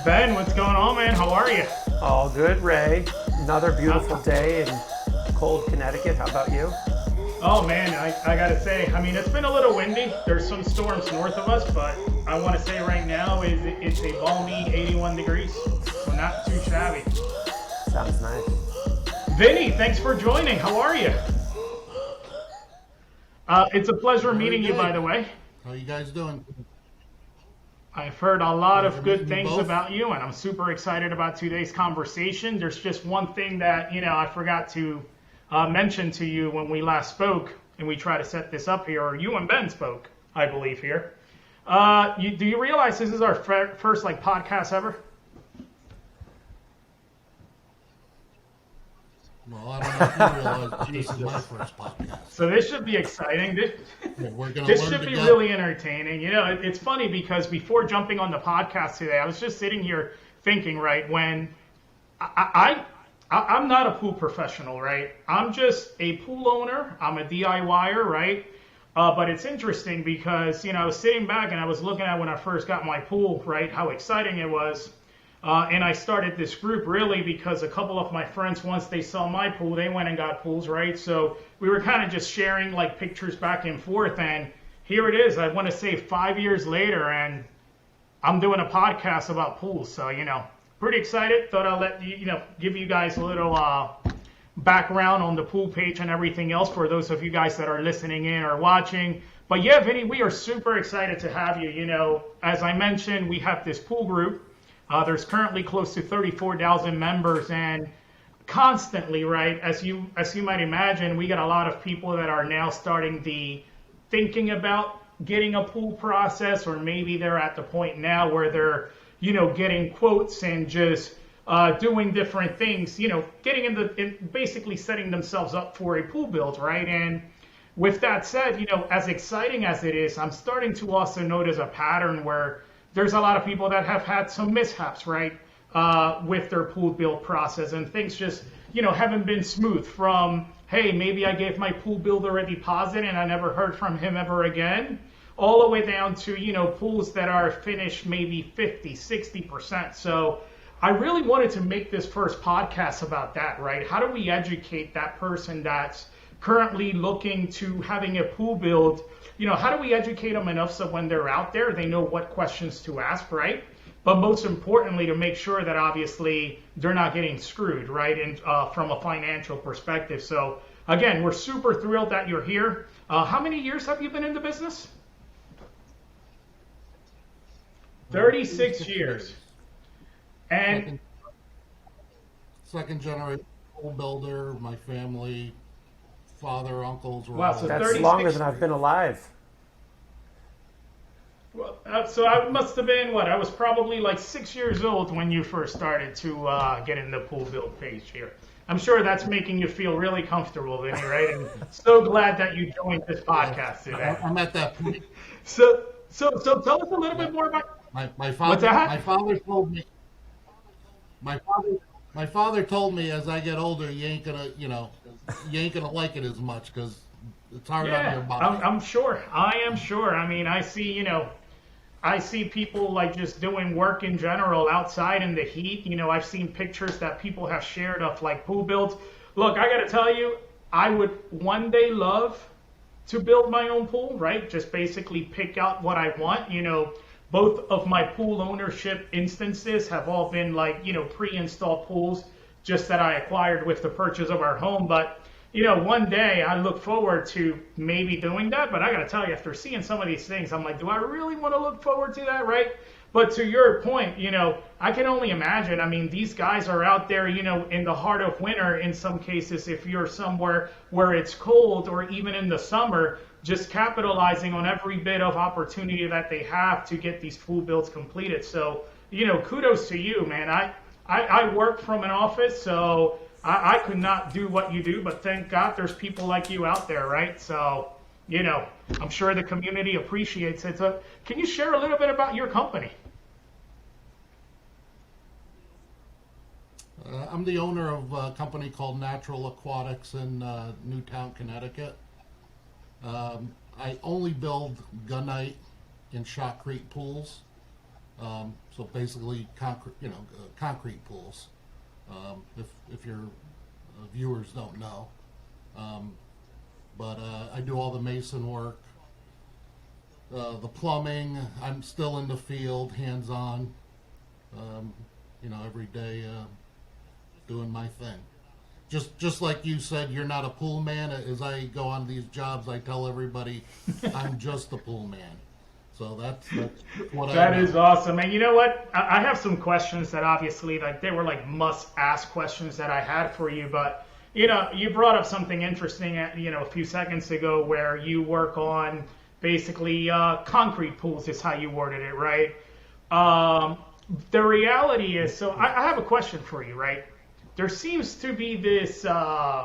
Ben, what's going on, man? How are you? All good, Ray. Another beautiful day in cold Connecticut. How about you? Oh, man, I gotta say, I mean, it's been a little windy. There's some storms north of us, but I want to say right now it's a balmy 81 degrees, so not too shabby. Sounds nice. Vinny, thanks for joining. How are you? It's a pleasure Very meeting you, by good. the way. How you guys doing? I've heard a lot of Pleasure good meeting you things both. about you, and I'm super excited about today's conversation. There's just one thing that, I forgot to mention to you when we last spoke, and we try to set this up here, or you and Ben spoke, I believe, here. Do you realize this is our first, podcast ever? Well, I don't know if you realize this is my first podcast. So this should be exciting. We're going to This learn should be together. really entertaining. It's funny because before jumping on the podcast today, I was just sitting here thinking, right, when I'm not a pool professional, right? I'm just a pool owner. I'm a DIYer, right? But it's interesting because, I was sitting back and I was looking at when I first got my pool, right, how exciting it was. And I started this group really because a couple of my friends, once they saw my pool, they went and got pools, right? So we were kind of just sharing like pictures back and forth. And here it is, I want to say 5 years later, and I'm doing a podcast about pools. So, pretty excited. Thought I'll let give you guys a little background on the pool page and everything else for those of you guys that are listening in or watching. But yeah, Vinny, we are super excited to have you. As I mentioned, we have this pool group. There's currently close to 34,000 members, and constantly, right, as you might imagine, we got a lot of people that are now starting the thinking about getting a pool process, or maybe they're at the point now where they're, getting quotes and just doing different things, getting in basically setting themselves up for a pool build, right? And with that said, as exciting as it is, I'm starting to also notice a pattern where there's a lot of people that have had some mishaps, right, with their pool build process, and things just, haven't been smooth from, hey, maybe I gave my pool builder a deposit and I never heard from him ever again, all the way down to, pools that are finished maybe 50, 60%. So I really wanted to make this first podcast about that, right? How do we educate that person that's currently looking to having a pool build? How do we educate them enough so when they're out there, they know what questions to ask, right? But most importantly, to make sure that obviously they're not getting screwed, right? And from a financial perspective. So again, we're super thrilled that you're here. How many years have you been in the business? 36 years. And Second generation pool builder, my family, father, uncles were Wow, all so That's 36 longer than I've been alive. well, so I must have been, I was probably like 6 years old when you first started to get in the pool build page here. I'm sure that's making you feel really comfortable, Vinny, right? And so glad that you joined this podcast today. I'm at that point. So tell us a little bit more about My what's father that? my father told me my father told me as I get older you ain't gonna like it as much because it's hard on your Yeah, body. I'm sure. I am sure. I mean, I see people like just doing work in general outside in the heat. I've seen pictures that people have shared of like pool builds. Look, I got to tell you, I would one day love to build my own pool, right? Just basically pick out what I want. Both of my pool ownership instances have all been like, pre-installed pools just that I acquired with the purchase of our home. But one day I look forward to maybe doing that, but I got to tell you, after seeing some of these things, I'm like, do I really want to look forward to that, right? But to your point, I can only imagine. I mean, these guys are out there, in the heart of winter in some cases, if you're somewhere where it's cold or even in the summer, just capitalizing on every bit of opportunity that they have to get these pool builds completed. So, kudos to you, man. I work from an office, so I could not do what you do, but thank God there's people like you out there, right? So, I'm sure the community appreciates it. So can you share a little bit about your company? I'm the owner of a company called Natural Aquatics in Newtown, Connecticut. I only build gunite and shotcrete pools. So basically, concrete pools. If your viewers don't know, but I do all the mason work, the plumbing. I'm still in the field, hands-on. Every day doing my thing. Just like you said, you're not a pool man. As I go on these jobs, I tell everybody I'm just a pool man. So that's what I That know. is awesome. And you know what? I have some questions that obviously, like, they were like must-ask questions that I had for you. But, you brought up something interesting, a few seconds ago where you work on basically concrete pools is how you worded it, right? The reality is, so I have a question for you, right? There seems to be this, 50%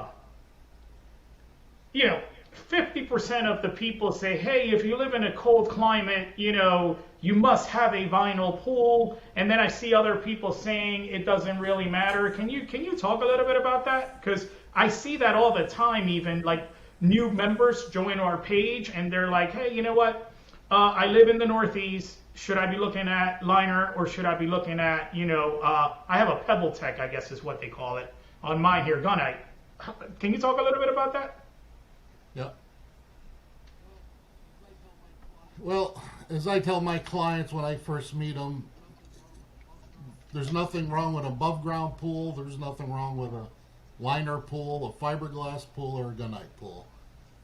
of the people say, hey, if you live in a cold climate, you must have a vinyl pool. And then I see other people saying it doesn't really matter. Can you talk a little bit about that? Because I see that all the time, even like new members join our page and they're like, hey, you know what? I live in the Northeast. Should I be looking at liner or should I be looking at, I have a Pebble Tech, I guess is what they call it, on mine here, gunite. Can you talk a little bit about that? Yep. Well, as I tell my clients when I first meet them, there's nothing wrong with an above ground pool. There's nothing wrong with a liner pool, a fiberglass pool, or a gunite pool.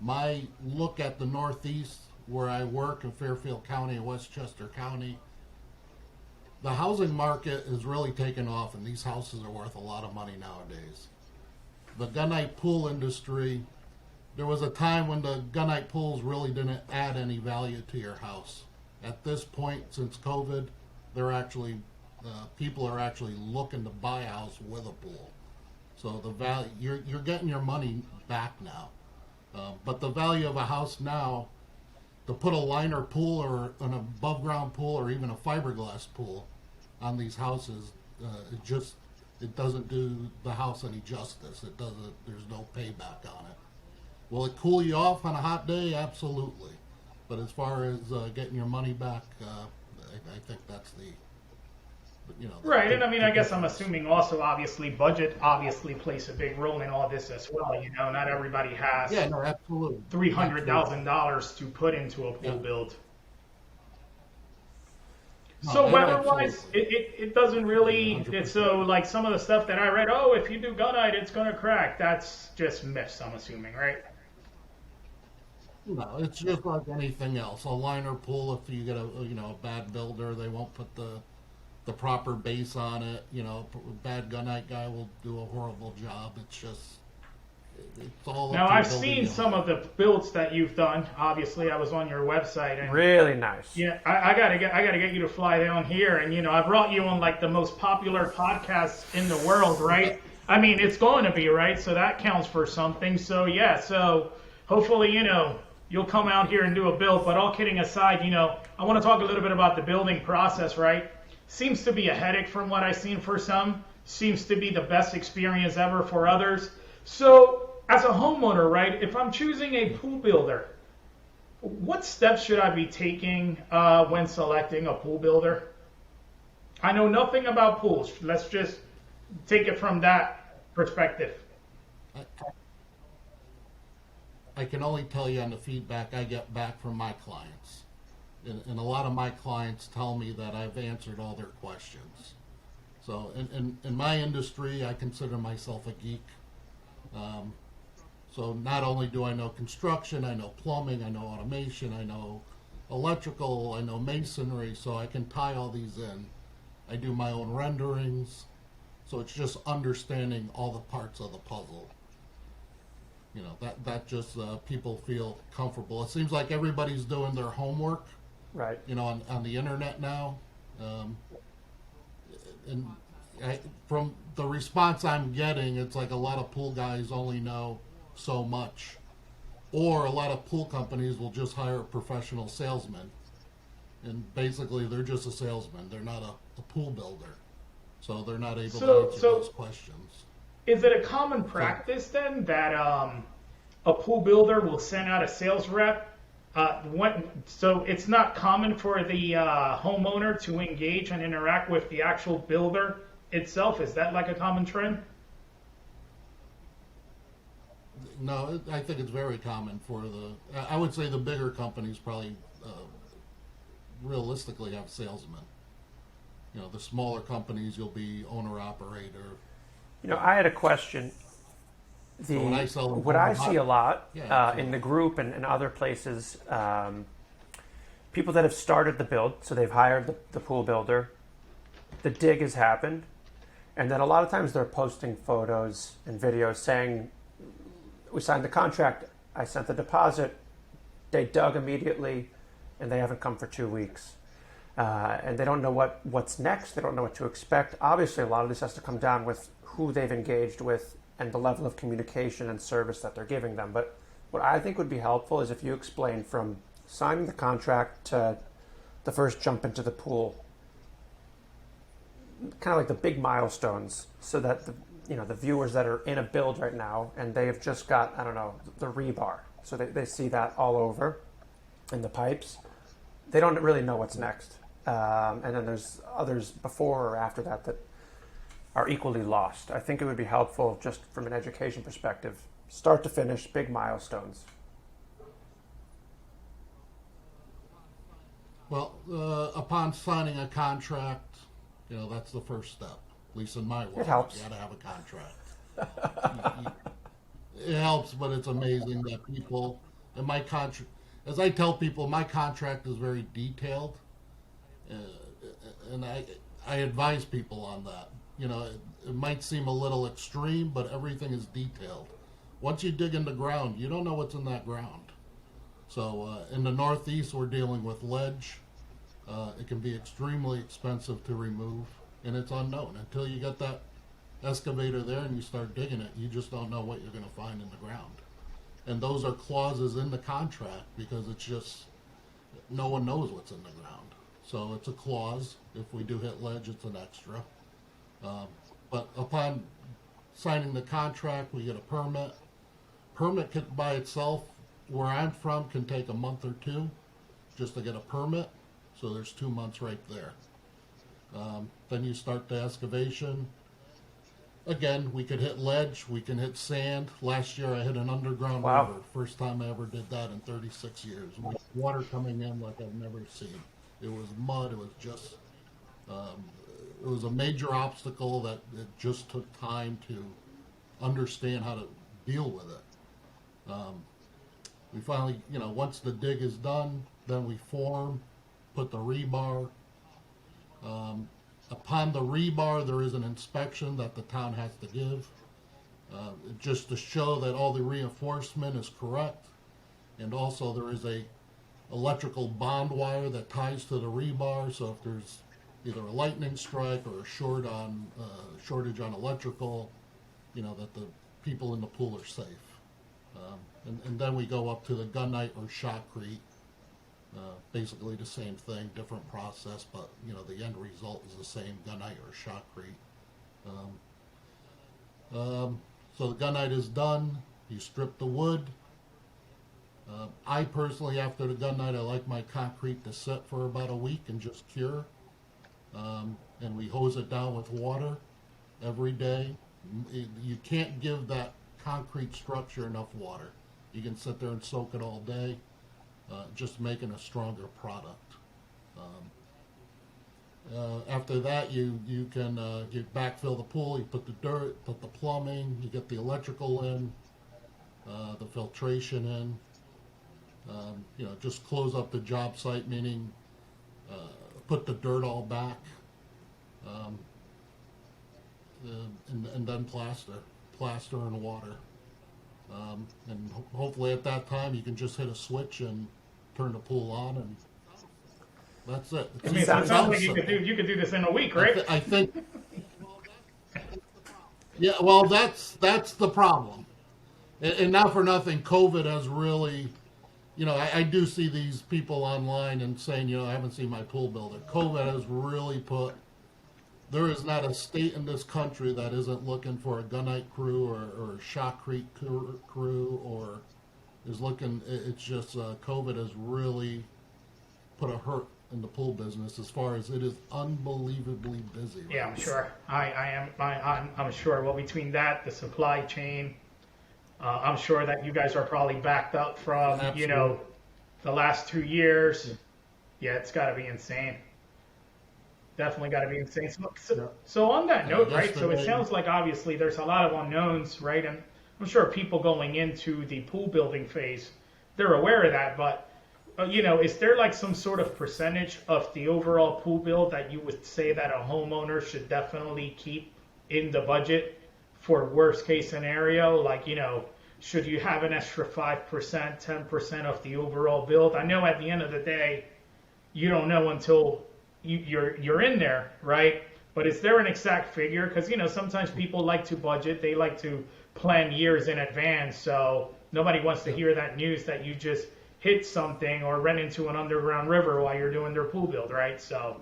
My look at the Northeast, where I work in Fairfield County and Westchester County, the housing market is really taken off, and these houses are worth a lot of money nowadays. The gunite pool industry, there was a time when the gunite pools really didn't add any value to your house. At this point, since COVID, they're actually people are actually looking to buy a house with a pool. So the value, you're getting your money back now. But the value of a house now, to put a liner pool or an above ground pool or even a fiberglass pool on these houses, it doesn't do the house any justice. It doesn't. There's no payback on it. Will it cool you off on a hot day? Absolutely. But as far as getting your money back, I think that's the Right, and I mean, I guess I'm assuming also, obviously, budget obviously plays a big role in all this as well. Not everybody has absolutely $300,000 to put into a pool build. No, So that weather-wise, absolutely. it doesn't really. 100%. It's so like some of the stuff that I read. Oh, if you do gunite, it's gonna crack. That's just myths, I'm assuming, right? No, it's just like anything else. A liner pool, if you get a bad builder, they won't put the proper base on it. A bad gunite guy will do a horrible job. It's all. Now up to I've the building seen some of the builds that you've done. Obviously, I was on your website, and Really nice. yeah, I gotta get you to fly down here, and I brought you on like the most popular podcasts in the world, right? I mean, it's going to be, right? So that counts for something. So yeah, so hopefully you'll come out here and do a build. But all kidding aside, I want to talk a little bit about the building process, right? Seems to be a headache from what I've seen for some. Seems to be the best experience ever for others. So as a homeowner, right, if I'm choosing a pool builder, what steps should I be taking when selecting a pool builder? I know nothing about pools. Let's just take it from that perspective. I can only tell you on the feedback I get back from my clients. And a lot of my clients tell me that I've answered all their questions. So in my industry, I consider myself a geek. So not only do I know construction, I know plumbing, I know automation, I know electrical, I know masonry, so I can tie all these in. I do my own renderings. So it's just understanding all the parts of the puzzle. That just people feel comfortable. It seems like everybody's doing their homework, Right. on the internet now. And from the response I'm getting, it's like a lot of pool guys only know so much. Or a lot of pool companies will just hire a professional salesman. And basically, they're just a salesman. They're not a pool builder. So they're not able to answer those questions. Is it a common practice then that a pool builder will send out a sales rep So it's not common for the homeowner to engage and interact with the actual builder itself. Is that like a common trend? No, I think it's very common for I would say the bigger companies probably realistically have salesmen. The smaller companies, you'll be owner operator. I had a question. So when I sell them What I see a lot Yeah, in the group and other places, people that have started the build, so they've hired the pool builder, the dig has happened, and then a lot of times they're posting photos and videos saying, we signed the contract, I sent the deposit, they dug immediately, and they haven't come for 2 weeks. And they don't know what's next, they don't know what to expect. Obviously, a lot of this has to come down with who they've engaged with and the level of communication and service that they're giving them. But what I think would be helpful is if you explain from signing the contract to the first jump into the pool, kind of like the big milestones, so that the viewers that are in a build right now and they have just got, I don't know, the rebar, so they see that all over in the pipes, they don't really know what's next. And then there's others before or after that are equally lost. I think it would be helpful just from an education perspective, start to finish, big milestones. Well, upon signing a contract, that's the first step. At least in my world, It helps. You got to have a contract. It helps, but it's amazing that people in my contract. As I tell people, my contract is very detailed, and I advise people on that. It might seem a little extreme, but everything is detailed. Once you dig in the ground, you don't know what's in that ground. So in the Northeast, we're dealing with ledge. It can be extremely expensive to remove, and it's unknown. Until you get that excavator there and you start digging it, you just don't know what you're going to find in the ground. And those are clauses in the contract because it's just no one knows what's in the ground. So it's a clause. If we do hit ledge, it's an extra. But upon signing the contract, we get a permit. Permit by itself, where I'm from, can take a month or two just to get a permit. So there's 2 months right there. Then you start the excavation. Again, we could hit ledge, we can hit sand. Last year I hit an underground river. First time I ever did that in 36 years. With water coming in like I've never seen. It was mud, it was just, it was a major obstacle that it just took time to understand how to deal with it. We finally, once the dig is done, then we form, put the rebar. Upon the rebar, there is an inspection that the town has to give, just to show that all the reinforcement is correct. And also there is a electrical bond wire that ties to the rebar, so if there's either a lightning strike or a shortage on electrical, that the people in the pool are safe. And then we go up to the gunite or shotcrete. Basically the same thing, different process, but the end result is the same, gunite or shotcrete. So the gunite is done. You strip the wood. I personally, after the gunite, I like my concrete to sit for about a week and just cure. And we hose it down with water every day. You can't give that concrete structure enough water. You can sit there and soak it all day. Just making a stronger product. After that, you can you backfill the pool. You put the dirt, put the plumbing. You get the electrical in, the filtration in. Just close up the job site, meaning put the dirt all back, and then plaster and water. And hopefully at that time you can just hit a switch and turn the pool on, and that's it. I mean, it sounds like you could do this in a week, right? I think. Yeah, well, that's the problem, and not for nothing, COVID has really, I do see these people online and saying, I haven't seen my pool builder. COVID has really put. There is not a state in this country that isn't looking for a gunite crew or a shotcrete crew or is looking. It's just COVID has really put a hurt in the pool business as far as it is unbelievably busy. Right Yeah, I'm now. sure. I'm sure. Well, between that, the supply chain, I'm sure that you guys are probably backed up from, Absolutely. the last 2 years. Yeah, it's got to be insane. Definitely got to be insane. So, Yeah. so, so on that note, right? So it Yesterday, sounds like obviously there's a lot of unknowns, right? And I'm sure people going into the pool building phase, they're aware of that. But is there like some sort of percentage of the overall pool build that you would say that a homeowner should definitely keep in the budget for worst case scenario? Like, should you have an extra 5%, 10% of the overall build? I know at the end of the day, you don't know until you're in there, right? But is there an exact figure? Because sometimes people like to budget, they like to plan years in advance, so nobody wants to yeah, hear that news that you just hit something or ran into an underground river while you're doing their pool build, right? So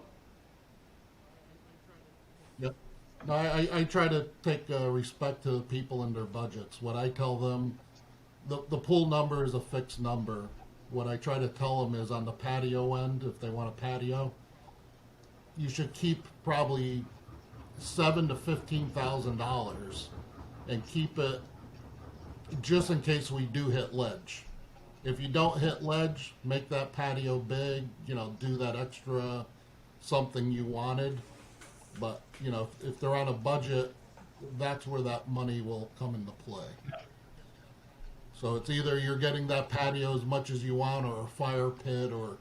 yeah. No, I try to take respect to the people and their budgets. What I tell them, the pool number is a fixed number. What I try to tell them is on the patio end, if they want a patio, you should keep probably $7,000 to $15,000 and keep it just in case we do hit ledge. If you don't hit ledge, make that patio big. Do that extra something you wanted. But if they're on a budget, that's where that money will come into play. So it's either you're getting that patio as much as you want, or a fire pit, or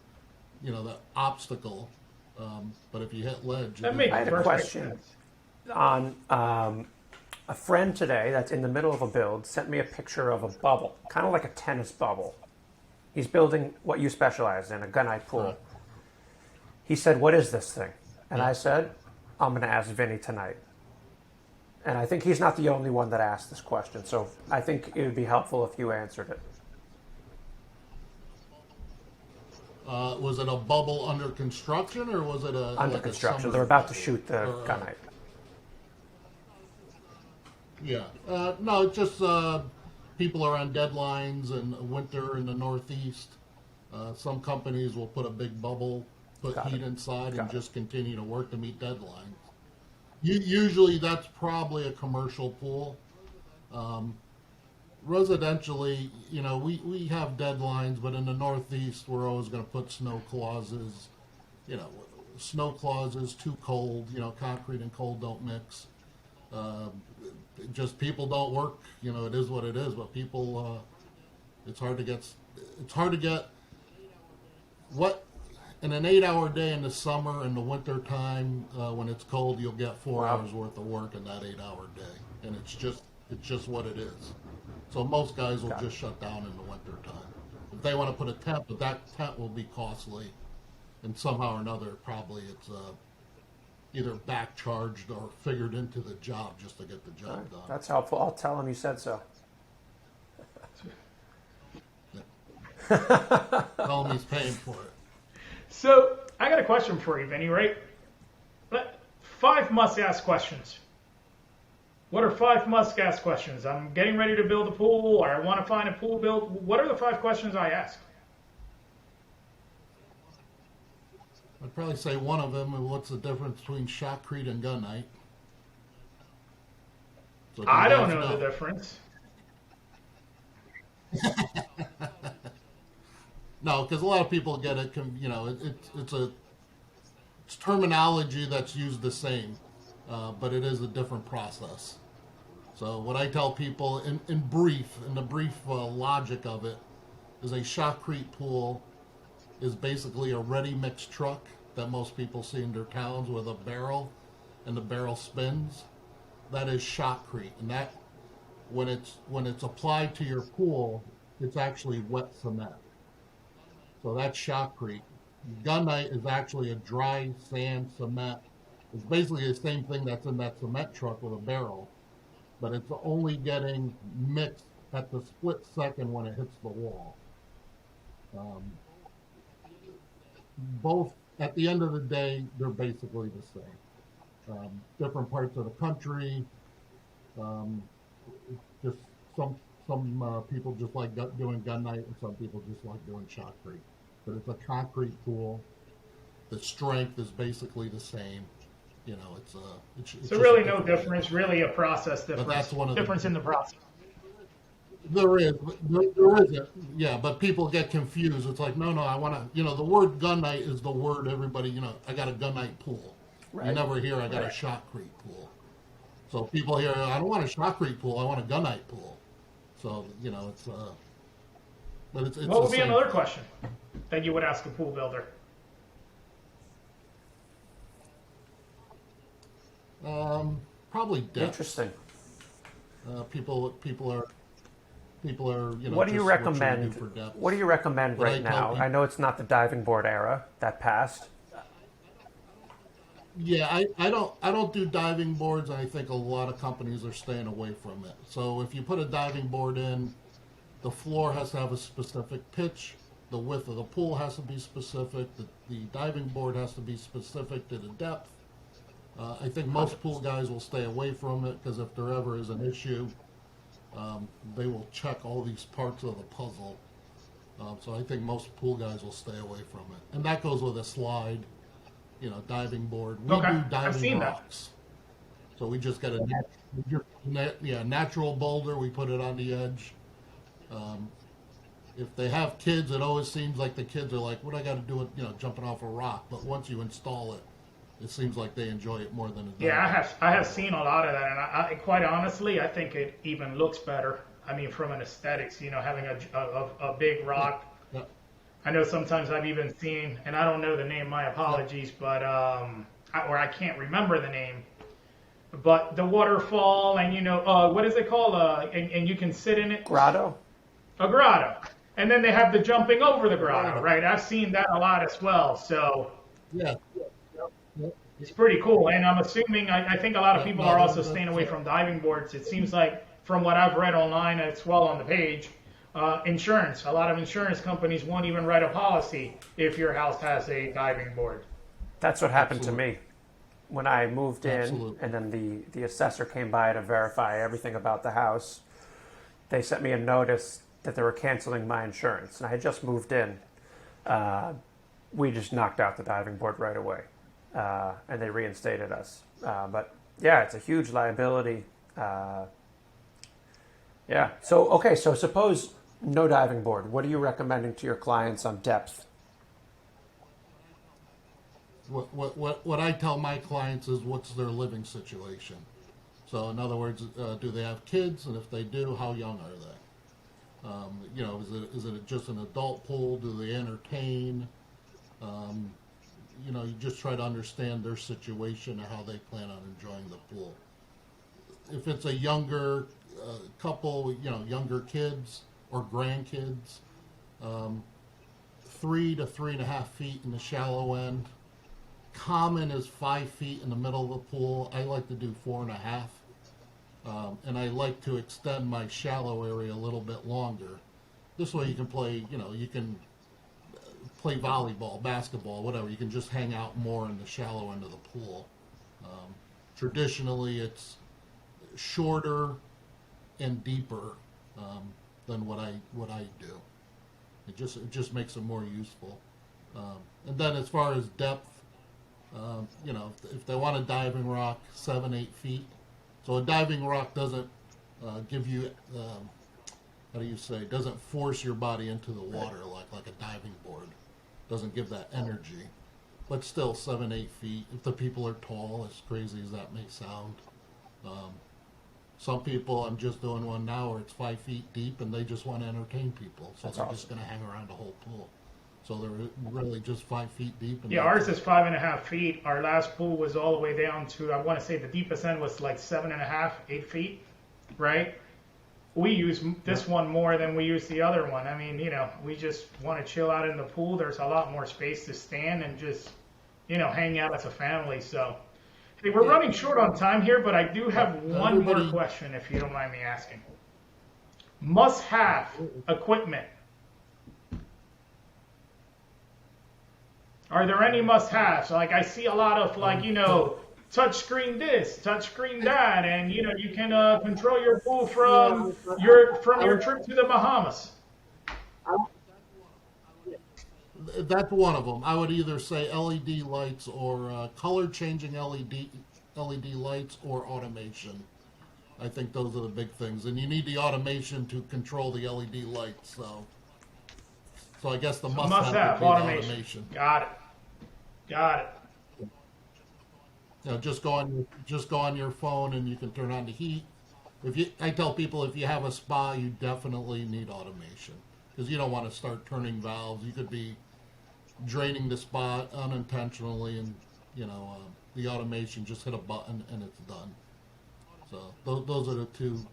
that obstacle. But if you hit ledge, that makes I had a perfect question sense. on a friend today that's in the middle of a build sent me a picture of a bubble, kind of like a tennis bubble. He's building what you specialize in, a gunite pool. Right. He said, "What is this thing?" And I said, "I'm going to ask Vinny tonight." And I think he's not the only one that asked this question, so I think it would be helpful if you answered it. Was it a bubble under construction, or was it Under like construction. a summer They're about to bubble? shoot the Or, gunite. yeah. No, it's just people are on deadlines, and winter in the Northeast. Some companies will put a big bubble, put Got heat it. inside, Got and it. just continue to work to meet deadlines. Usually, that's probably a commercial pool. Residentially, we have deadlines, but in the Northeast, we're always going to put snow clauses. You know, Snow clauses, too cold. Concrete and cold don't mix. Uh, just people don't work. It is what it is. But people, it's hard to get. It's hard to get what in an 8-hour day in the summer. In the winter time, when it's cold, you'll get 4 hours worth of work in that 8-hour day, and it's just what it is. So most guys will just shut down in the winter time. If they want to put a tent, but that tent will be costly, and somehow or another, probably it's either back charged or figured into the job just to get the job done. That's helpful. I'll tell him you said so. Tell him he's paying for it. So I got a question for you, Vinny, right? 5 must-ask questions. What are 5 must-ask questions? I'm getting ready to build a pool, or I want to find a pool build. What are the 5 questions I ask? I'd probably say one of them is what's the difference between shotcrete and gunite. So do you I don't guys know the difference. No, because a lot of people get it. It's terminology that's used the same, but it is a different process. So what I tell people in the brief logic of it, is a shotcrete pool is basically a ready mix truck that most people see in their towns with a barrel, and the barrel spins. That is shotcrete, and that when it's applied to your pool, it's actually wet cement. So that's shotcrete. Gunite is actually a dry sand cement. It's basically the same thing that's in that cement truck with a barrel, but it's only getting mixed at the split second when it hits the wall. Um, Both, at the end of the day, they're basically the same. Different parts of the country, just some people just like doing gunite, and some people just like doing shotcrete. But it's a concrete pool. The strength is basically the same. You know, it's So just really a no different difference, really a process difference. But that's one of the difference in the process. There is, there is it. Yeah, but people get confused. It's like, no, I want to, the word gunite is the word everybody, I got a gunite pool. Right. You never hear I got a shotcrete pool. So people hear, I don't want a shotcrete pool, I want a gunite pool. So, it's, but it's What would the be same. another question that you would ask a pool builder? Probably depth. Interesting. People are, What do you just what should we do recommend? for depth. What do you recommend What right I tell now? people- I know it's not the diving board era that passed. Yeah, I don't do diving boards. I think a lot of companies are staying away from it. So if you put a diving board in, the floor has to have a specific pitch. The width of the pool has to be specific. The diving board has to be specific to the depth. I think most pool guys will stay away from it because if there ever is an issue, they will check all these parts of the puzzle. So I think most pool guys will stay away from it. And that goes with a slide, diving board. We Okay, do I've diving seen that. rocks. So we just got a natural boulder. We put it on the edge. If they have kids, it always seems like the kids are like, "What I got to do with jumping off a rock?" But once you install it, it seems like they enjoy it more than a Yeah, diving. I have seen a lot of that, and I quite honestly, I think it even looks better. I mean, from an aesthetics, having a big rock. Yeah. I know sometimes I've even seen, and I don't know the name, my apologies, but or I can't remember the name. But the waterfall, and what is it called? And you can sit in it. Grotto. A grotto, and then they have the jumping over the grotto, right? I've seen that a lot as well. So Yeah. it's pretty cool, and I'm assuming I think a lot of people No, are also that's- staying away from diving boards. It seems like from what I've read online as well on the page, insurance. A lot of insurance companies won't even write a policy if your house has a diving board. That's what happened to Absolutely. me when I moved in, Absolutely. and then the assessor came by to verify everything about the house. They sent me a notice that they were canceling my insurance, and I had just moved in. We just knocked out the diving board right away, and they reinstated us. But yeah, it's a huge liability. Yeah. So suppose no diving board. What are you recommending to your clients on depth? What I tell my clients is what's their living situation. So in other words, do they have kids, and if they do, how young are they? Is it just an adult pool? Do they entertain? You just try to understand their situation and how they plan on enjoying the pool. If it's a younger couple, younger kids or grandkids, 3 to 3.5 feet in the shallow end. Common is 5 feet in the middle of the pool. I like to do 4.5. And I like to extend my shallow area a little bit longer. This way you can play, you can play volleyball, basketball, whatever. You can just hang out more in the shallow end of the pool. Traditionally, it's shorter and deeper than what I do. It just makes it more useful. And then as far as depth, if they want a diving rock, 7-8 feet. So a diving rock doesn't give you, doesn't force your body into the water like a diving board. Doesn't give that energy. But still 7-8 feet. If the people are tall, as crazy as that may sound. Some people, I'm just doing one now where it's 5 feet deep and they just want to entertain people. So That's they're awesome. just going to hang around the whole pool. So they're really just 5 feet deep. And Yeah, ours is 5.5 feet. Our last pool was all the way down to, I want to say the deepest end was like 7.5, 8 feet, right? We use this one more than we use the other one. I mean, we just want to chill out in the pool. There's a lot more space to stand and just, hang out as a family. So, hey, we're running short on time here, but I do have one more question, if you don't mind me asking. Must-have equipment. Are there any must-haves? Like I see a lot of touchscreen this, touchscreen that, and you know you can control your pool Yeah, from I your would, trip to the Bahamas. that's one of them. I would either say LED lights or color changing LED lights or automation. I think those are the big things, and you need the automation to control the LED lights. So I guess the So must must have would have be the automation. automation. Got it. Got it. You know, just go on your phone and you can turn on the heat. I tell people if you have a spa, you definitely need automation because you don't want to start turning valves. You could be draining the spa unintentionally, and the automation just hit a button and it's done. So those are the two.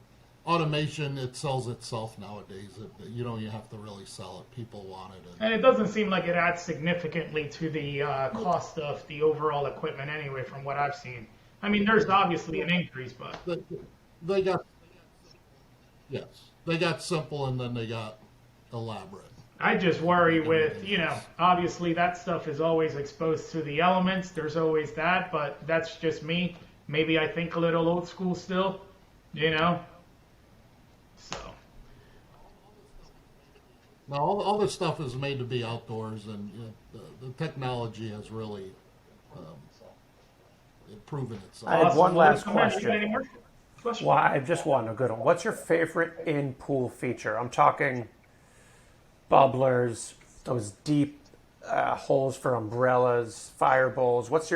Automation, it sells itself nowadays. You don't even have to really sell it. People want it. And it doesn't seem like it adds significantly to the cost of the overall equipment anyway, from what I've seen. I mean, there's obviously an increase, but They got yes, they got simple and then they got elaborate. I just worry with, obviously that stuff is always exposed to the elements. There's always that, but that's just me. Maybe I think a little old school still, So. Now, all this stuff is made to be outdoors, and the technology has really proven itself. I had one last You got any question. more questions? Well, I just one, a good one. What's your favorite in-pool feature? I'm talking bubblers, those deep holes for umbrellas, fire bowls. What's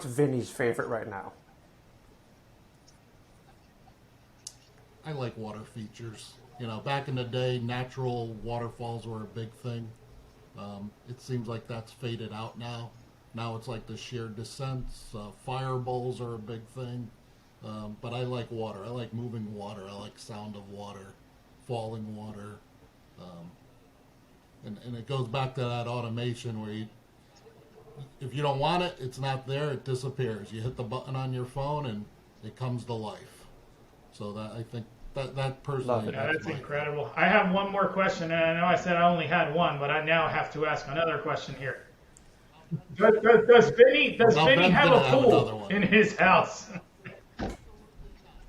Vinny's favorite right now? I like water features. Back in the day, natural waterfalls were a big thing. It seems like that's faded out now. Now it's like the sheer descents. Fire bowls are a big thing. But I like water. I like moving water. I like sound of water, falling water. And it goes back to that automation where if you don't want it, it's not there, it disappears. You hit the button on your phone and it comes to life. So that I think that personally, Yeah, that's incredible. I have one more question, and I know I said I only had one, but I now have to ask another question here. Does Vinny have a pool in his house?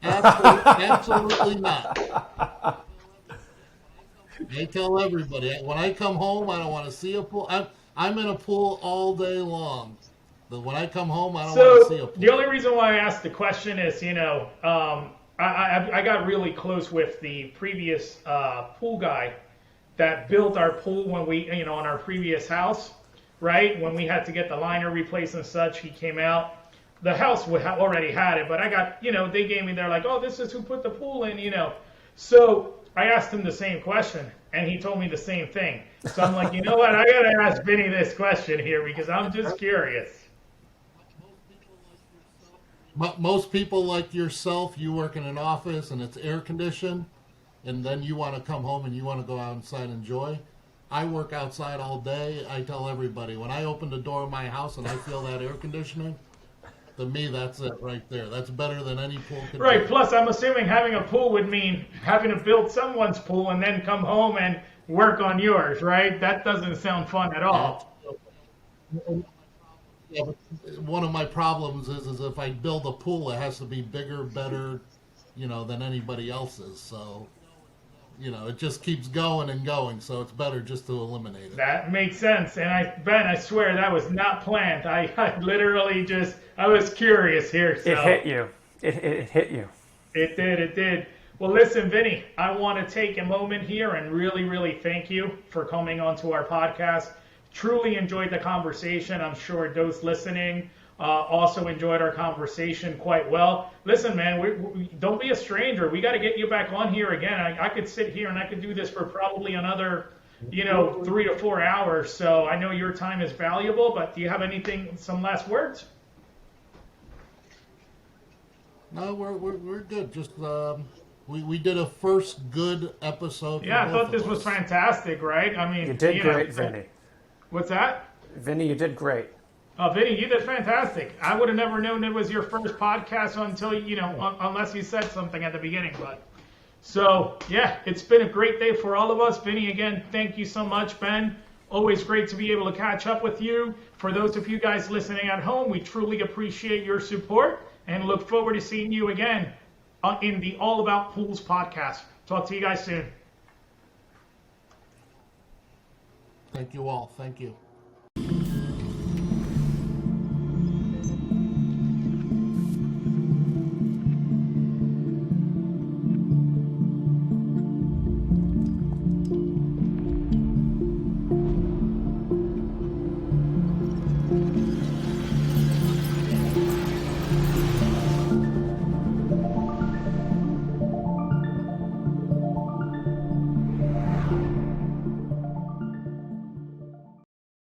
Absolutely not. I tell everybody, when I come home, I don't want to see a pool. I'm in a pool all day long. But when I come home, I don't want to see a pool. The only reason why I asked the question is, I got really close with the previous pool guy that built our pool when we, in our previous house, right? When we had to get the liner replaced and such, he came out. The house already had it, but I got, they gave me, they're like, oh, this is who put the pool in, So I asked him the same question, and he told me the same thing. So I'm like, you know what? I got to ask Vinny this question here because I'm just curious. Most people like yourself, you work in an office and it's air conditioned, and then you want to come home and you want to go outside and enjoy. I work outside all day. I tell everybody, when I open the door of my house and I feel that air conditioning, to me, that's it right there. That's better than any pool could Right. do. Plus, I'm assuming having a pool would mean having to build someone's pool and then come home and work on yours, right? That doesn't sound fun at all. Yeah, but one of my problems is if I build a pool, it has to be bigger, better, than anybody else's. So, it just keeps going and going. So it's better just to eliminate it. That makes sense. And Ben, I swear that was not planned. I literally I was curious here. So. It hit you. It hit you. It did. Well, listen, Vinny, I want to take a moment here and really, really thank you for coming onto our podcast. Truly enjoyed the conversation. I'm sure those listening also enjoyed our conversation quite well. Listen, man, we don't be a stranger. We got to get you back on here again. I could sit here and I could do this for probably another, 3 to 4 hours. So I know your time is valuable, but do you have some last words? No, we're good. Just we did a first good episode. Yeah, I thought this was fantastic, right? I mean, You did great, Vinny. What's that? Vinny, you did great. Vinny, you did fantastic. I would have never known it was your first podcast until, unless you said something at the beginning. So, yeah, it's been a great day for all of us. Vinny, again, thank you so much, Ben. Always great to be able to catch up with you. For those of you guys listening at home, we truly appreciate your support and look forward to seeing you again in the All About Pools podcast. Talk to you guys soon. Thank you all. Thank you.